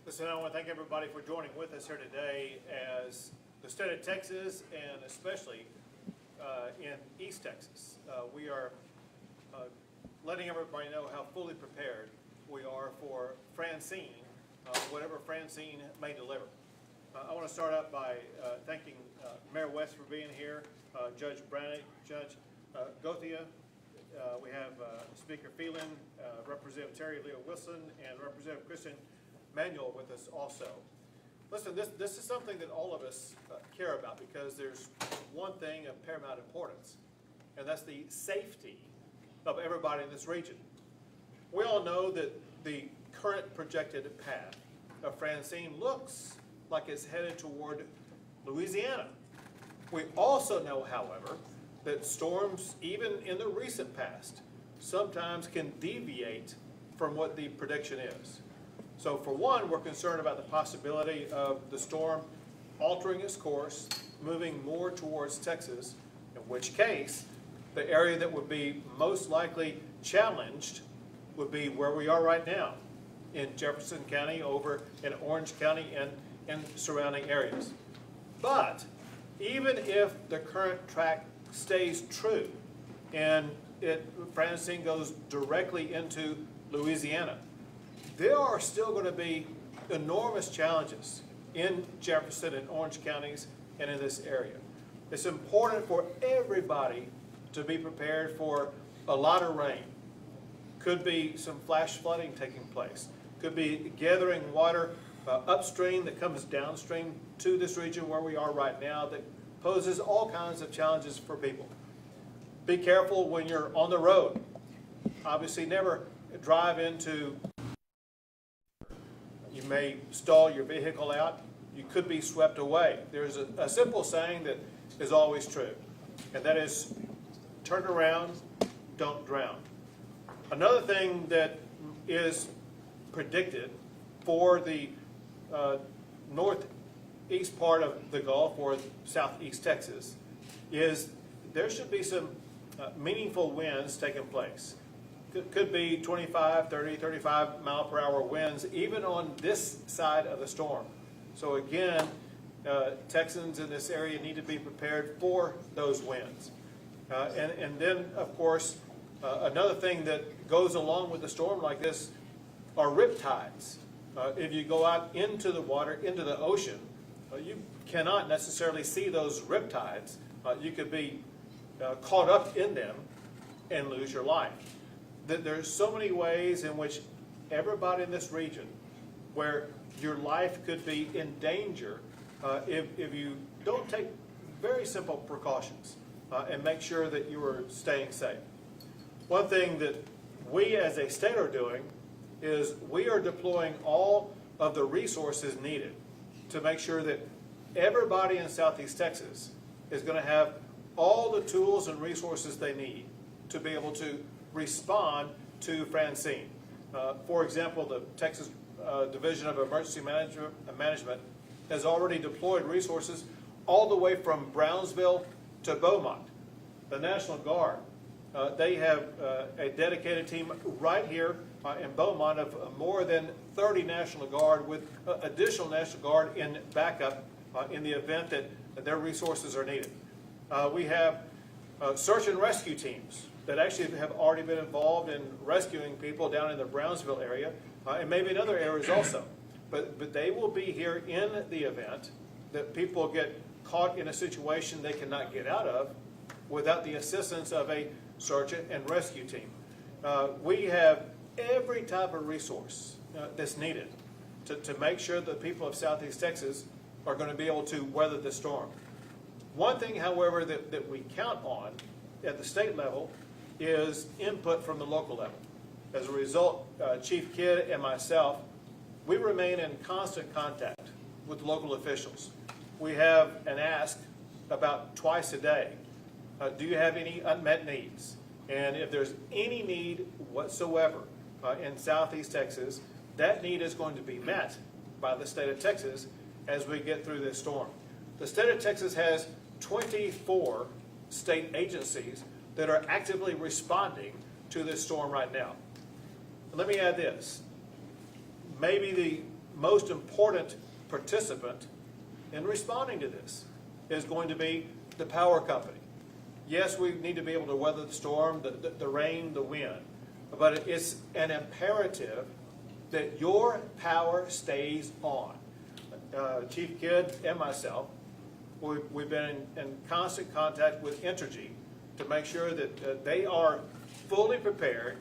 Listen, I want to thank everybody for joining with us here today as the state of Texas, and especially in East Texas. We are letting everybody know how fully prepared we are for Francine, whatever Francine may deliver. I want to start out by thanking Mayor West for being here, Judge Brannick, Judge Gothia. We have Speaker Phelan, Representative Terry Leo Wilson, and Representative Christian Manuel with us also. Listen, this is something that all of us care about, because there's one thing of paramount importance, and that's the safety of everybody in this region. We all know that the current projected path of Francine looks like it's headed toward Louisiana. We also know, however, that storms, even in the recent past, sometimes can deviate from what the prediction is. So for one, we're concerned about the possibility of the storm altering its course, moving more towards Texas, in which case the area that would be most likely challenged would be where we are right now, in Jefferson County, over in Orange County, and surrounding areas. But even if the current track stays true and Francine goes directly into Louisiana, there are still going to be enormous challenges in Jefferson and Orange counties and in this area. It's important for everybody to be prepared for a lot of rain. Could be some flash flooding taking place. Could be gathering water upstream that comes downstream to this region where we are right now, that poses all kinds of challenges for people. Be careful when you're on the road. Obviously, never drive into. You may stall your vehicle out. You could be swept away. There's a simple saying that is always true, and that is, turn around, don't drown. Another thing that is predicted for the northeast part of the Gulf, or southeast Texas, is there should be some meaningful winds taking place. Could be 25, 30, 35 mile per hour winds, even on this side of the storm. So again, Texans in this area need to be prepared for those winds. And then, of course, another thing that goes along with a storm like this are rip tides. If you go out into the water, into the ocean, you cannot necessarily see those rip tides. You could be caught up in them and lose your life. There's so many ways in which everybody in this region, where your life could be in danger if you don't take very simple precautions and make sure that you are staying safe. One thing that we as a state are doing is we are deploying all of the resources needed to make sure that everybody in Southeast Texas is going to have all the tools and resources they need to be able to respond to Francine. For example, the Texas Division of Emergency Management has already deployed resources all the way from Brownsville to Beaumont. The National Guard, they have a dedicated team right here in Beaumont of more than 30 National Guard, with additional National Guard in backup in the event that their resources are needed. We have search and rescue teams that actually have already been involved in rescuing people down in the Brownsville area, and maybe in other areas also. But they will be here in the event that people get caught in a situation they cannot get out of without the assistance of a search and rescue team. We have every type of resource that's needed to make sure that the people of Southeast Texas are going to be able to weather the storm. One thing, however, that we count on at the state level is input from the local level. As a result, Chief Kidd and myself, we remain in constant contact with local officials. We have an ask about twice a day. Do you have any unmet needs? And if there's any need whatsoever in Southeast Texas, that need is going to be met by the state of Texas as we get through this storm. The state of Texas has 24 state agencies that are actively responding to this storm right now. Let me add this. Maybe the most important participant in responding to this is going to be the power company. Yes, we need to be able to weather the storm, the rain, the wind, but it's an imperative that your power stays on. Chief Kidd and myself, we've been in constant contact with Entergy to make sure that they are fully prepared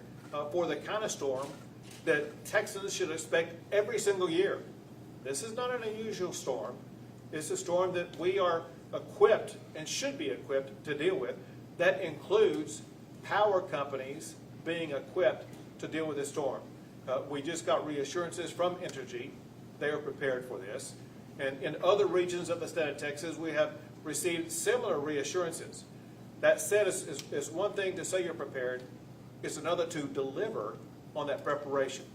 for the kind of storm that Texans should expect every single year. This is not an unusual storm. It's a storm that we are equipped and should be equipped to deal with. That includes power companies being equipped to deal with this storm. We just got reassurances from Entergy. They are prepared for this. And in other regions of the state of Texas, we have received similar reassurances. That said, it's one thing to say you're prepared. It's another to deliver on that preparation.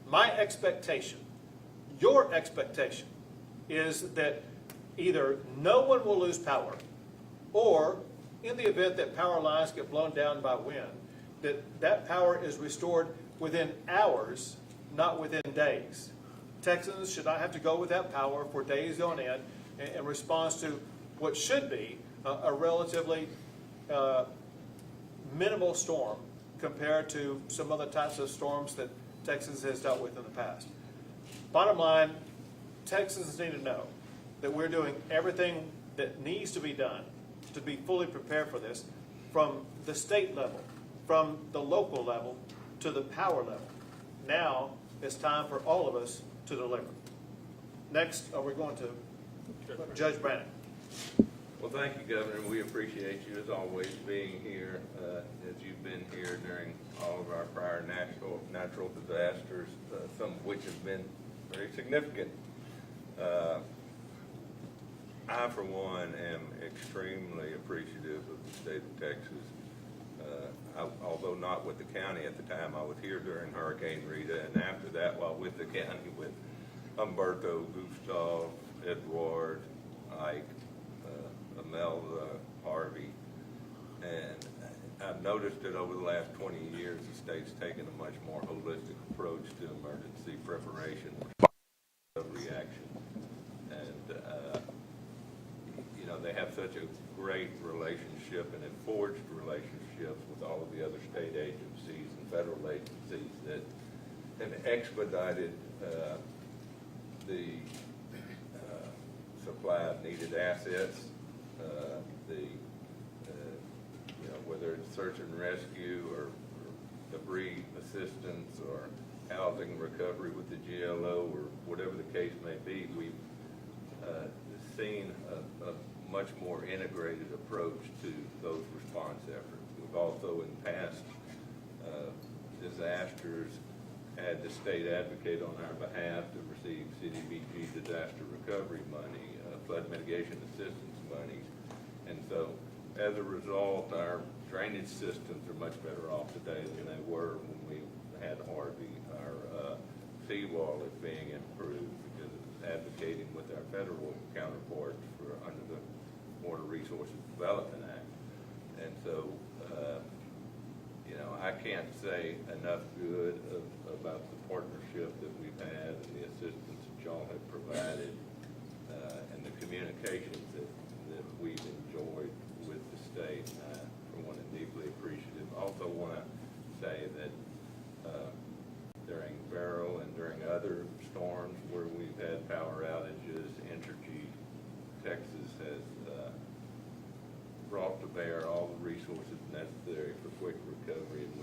My expectation, your expectation, is that either no one will lose power, or in the event that power lines get blown down by wind, that power is restored within hours, not within days. Texans should not have to go without power for days on end in response to what should be a relatively minimal storm compared to some other types of storms that Texas has dealt with in the past. Bottom line, Texans need to know that we're doing everything that needs to be done to be fully prepared for this, from the state level, from the local level, to the power level. Now it's time for all of us to deliver. Next, we're going to Judge Brannon. Well, thank you, Governor. We appreciate you, as always, being here, as you've been here during all of our prior natural disasters, some of which have been very significant. I, for one, am extremely appreciative of the state of Texas. Although not with the county at the time, I was here during Hurricane Rita, and after that, while with the county, with Humberto, Gustav, Edward, Ike, Imelda, Harvey, and I've noticed that over the last 20 years, the state's taken a much more holistic approach to emergency preparation and reaction. And, you know, they have such a great relationship and have forged relationships with all of the other state agencies and federal agencies that have expedited the supply of needed assets, you know, whether it's search and rescue or debris assistance or housing recovery with the GLO or whatever the case may be. We've seen a much more integrated approach to those response efforts. We've also, in past disasters, had the state advocate on our behalf to receive CDBG disaster recovery money, flood mitigation assistance money. And so, as a result, our drainage systems are much better off today than they were when we had Harvey. Our seawall is being improved because it's advocating with our federal counterparts for under the Water Resources Development Act. And so, you know, I can't say enough good about the partnership that we've had and the assistance that y'all have provided and the communications that we've enjoyed with the state. I, for one, am deeply appreciative. Also want to say that during Beryl and during other storms where we've had power outages, Entergy Texas has brought to bear all the resources necessary for quick recovery, and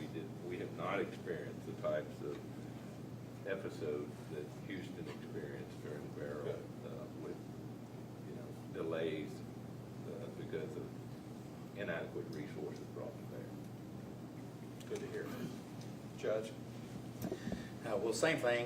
we have not experienced the types of episodes that Houston experienced during Beryl with, you know, delays because of inadequate resources brought to bear. Good to hear. Judge? Well, same thing.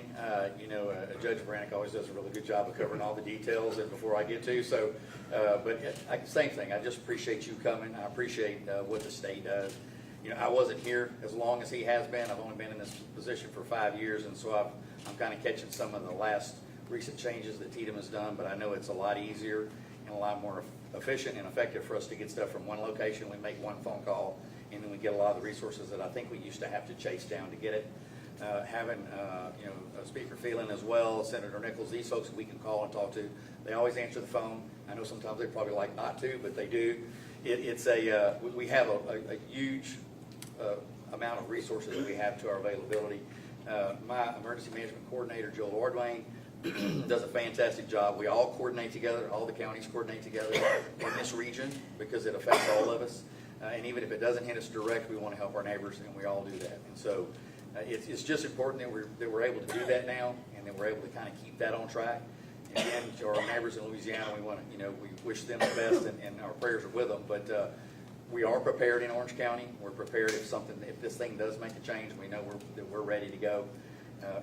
You know, Judge Brannick always does a really good job of covering all the details and before I get to. So, but same thing. I just appreciate you coming. I appreciate what the state does. You know, I wasn't here as long as he has been. I've only been in this position for 5 years, and so I'm kind of catching some of the last recent changes that Tatum has done. But I know it's a lot easier and a lot more efficient and effective for us to get stuff from one location. We make one phone call, and then we get a lot of the resources that I think we used to have to chase down to get it. having, Speaker Phelan as well, Senator Nichols, these folks we can call and talk to. They always answer the phone. I know sometimes they probably like not to, but they do. We have a huge amount of resources that we have to our availability. My emergency management coordinator, Joel Ordwayne, does a fantastic job. We all coordinate together, all the counties coordinate together in this region because it affects all of us. And even if it doesn't hit us direct, we want to help our neighbors, and we all do that. And so it's just important that we're able to do that now, and that we're able to kind of keep that on track. And again, to our neighbors in Louisiana, we want to, we wish them the best, and our prayers are with them. But we are prepared in Orange County. We're prepared if this thing does make a change. We know that we're ready to go.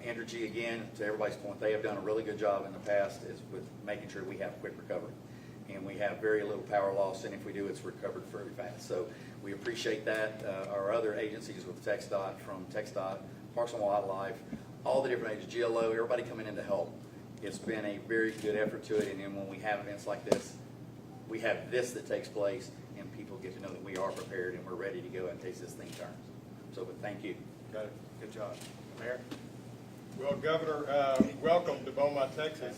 Entergy, again, to everybody's point, they have done a really good job in the past with making sure we have quick recovery. And we have very little power loss, and if we do, it's recovered very fast. So we appreciate that. Our other agencies with TxDOT, Parks and Wildlife, all the different agencies, GLO, everybody coming in to help. It's been a very good effort to it, and then when we have events like this, we have this that takes place, and people get to know that we are prepared and we're ready to go in case this thing turns. So, but thank you. Got it. Good job. Mayor? Well, Governor, welcome to Beaumont, Texas.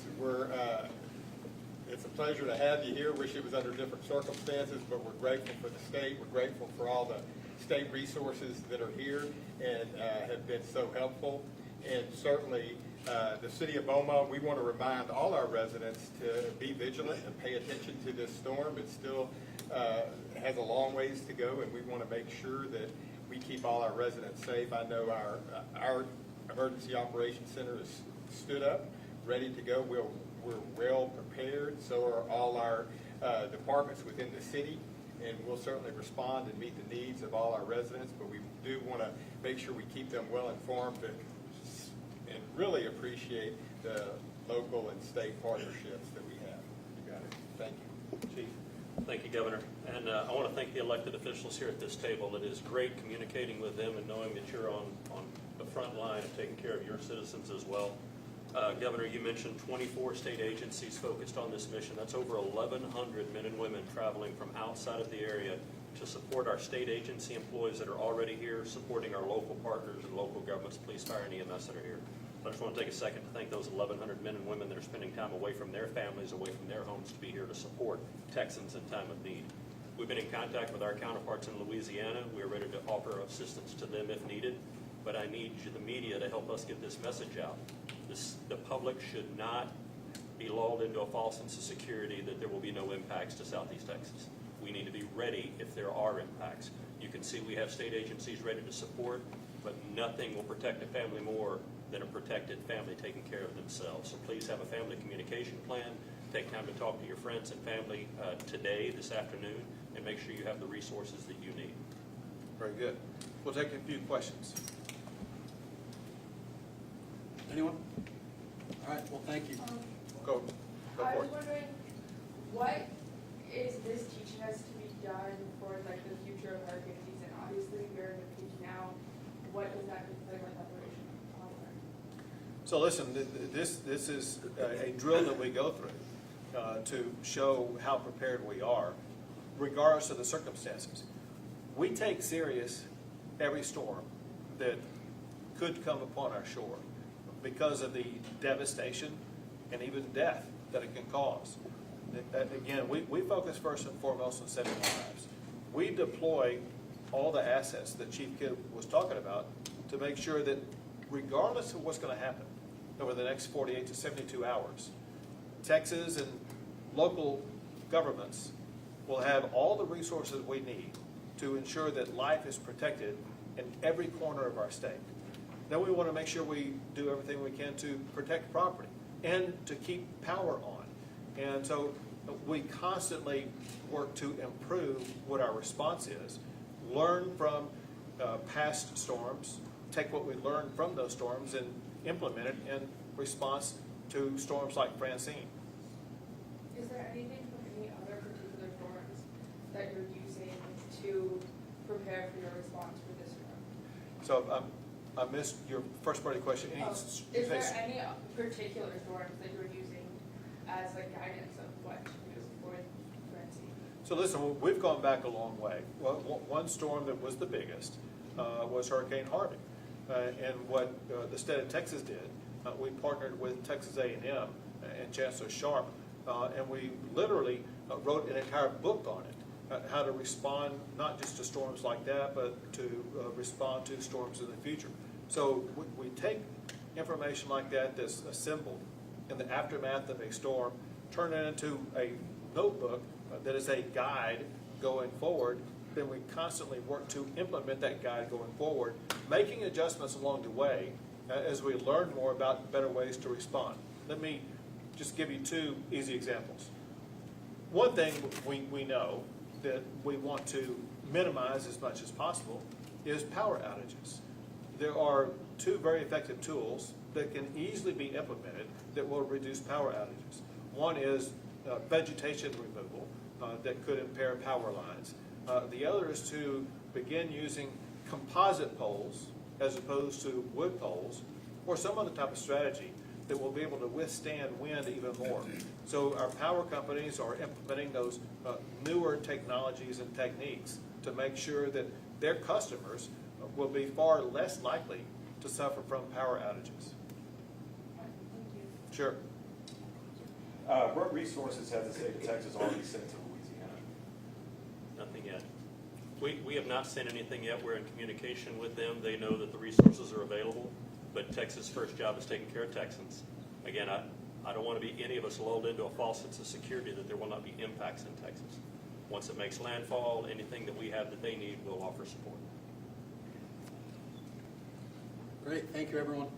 It's a pleasure to have you here. Wish it was under different circumstances, but we're grateful for the state. We're grateful for all the state resources that are here and have been so helpful. And certainly, the city of Beaumont, we want to remind all our residents to be vigilant and pay attention to this storm. It still has a long ways to go, and we want to make sure that we keep all our residents safe. I know our Emergency Operations Center is stood up, ready to go. We're well prepared. So are all our departments within the city, and we'll certainly respond and meet the needs of all our residents. But we do want to make sure we keep them well informed and really appreciate the local and state partnerships that we have. You got it. Thank you. Chief? Thank you, Governor. And I want to thank the elected officials here at this table. It is great communicating with them and knowing that you're on the front line of taking care of your citizens as well. Governor, you mentioned 24 state agencies focused on this mission. That's over 1,100 men and women traveling from outside of the area to support our state agency employees that are already here, supporting our local partners and local governments, police, fire, and EMS that are here. I just want to take a second to thank those 1,100 men and women that are spending time away from their families, away from their homes, to be here to support Texans in time of need. We've been in contact with our counterparts in Louisiana. We're ready to offer assistance to them if needed, but I need the media to help us get this message out. The public should not be lulled into a false sense of security that there will be no impacts to Southeast Texas. We need to be ready if there are impacts. You can see we have state agencies ready to support, but nothing will protect a family more than a protected family taking care of themselves. So please have a family communication plan. Take time to talk to your friends and family today, this afternoon, and make sure you have the resources that you need. Very good. We'll take a few questions. Anyone? All right, well, thank you. Go I for was it. wondering, what is this teaching us to be done for like the future of hurricane season? Obviously, we're in the peak now. What does that look like with operation? So listen, this is a drill that we go through to show how prepared we are, regardless of the circumstances. We take serious every storm that could come upon our shore because of the devastation and even death that it can cause. Again, we focus first and foremost on saving lives. We deploy all the assets that Chief Kidd was talking about to make sure that regardless of what's going to happen over the next 48 to 72 hours, Texas and local governments will have all the resources we need to ensure that life is protected in every corner of our state. Then we want to make sure we do everything we can to protect property and to keep power on. And so we constantly work to improve what our response is, learn from past storms, take what we learned from those storms and implement it in response to storms like Francine. Is there anything from any other particular storms that you're using to prepare for your response for this storm? So I missed your first part of the question. Is there any particular storms that you're using as like guidance of what to do for Francine? So listen, we've gone back a long way. Well, one storm that was the biggest was Hurricane Harvey. and what the state of Texas did. We partnered with Texas A&M and Chancellor Sharp, and we literally wrote an entire book on it, how to respond not just to storms like that, but to respond to storms in the future. So we take information like that that's assembled in the aftermath of a storm, turn it into a notebook that is a guide going forward. Then we constantly work to implement that guide going forward, making adjustments along the way as we learn more about better ways to respond. Let me just give you two easy examples. One thing we know that we want to minimize as much as possible is power outages. There are two very effective tools that can easily be implemented that will reduce power outages. One is vegetation removal that could impair power lines. The other is to begin using composite poles as opposed to wood poles, or some other type of strategy that will be able to withstand wind even more. So our power companies are implementing those newer technologies and techniques to make sure that their customers will be far less likely to suffer from power outages. Thank you. Sure. What resources has the state of Texas already sent to Louisiana? Nothing yet. We have not sent anything yet. We're in communication with them. They know that the resources are available, but Texas' first job is taking care of Texans. Again, I don't want to be any of us lulled into a false sense of security that there will not be impacts in Texas. Once it makes landfall, anything that we have that they need, we'll offer support. Great, thank you, everyone.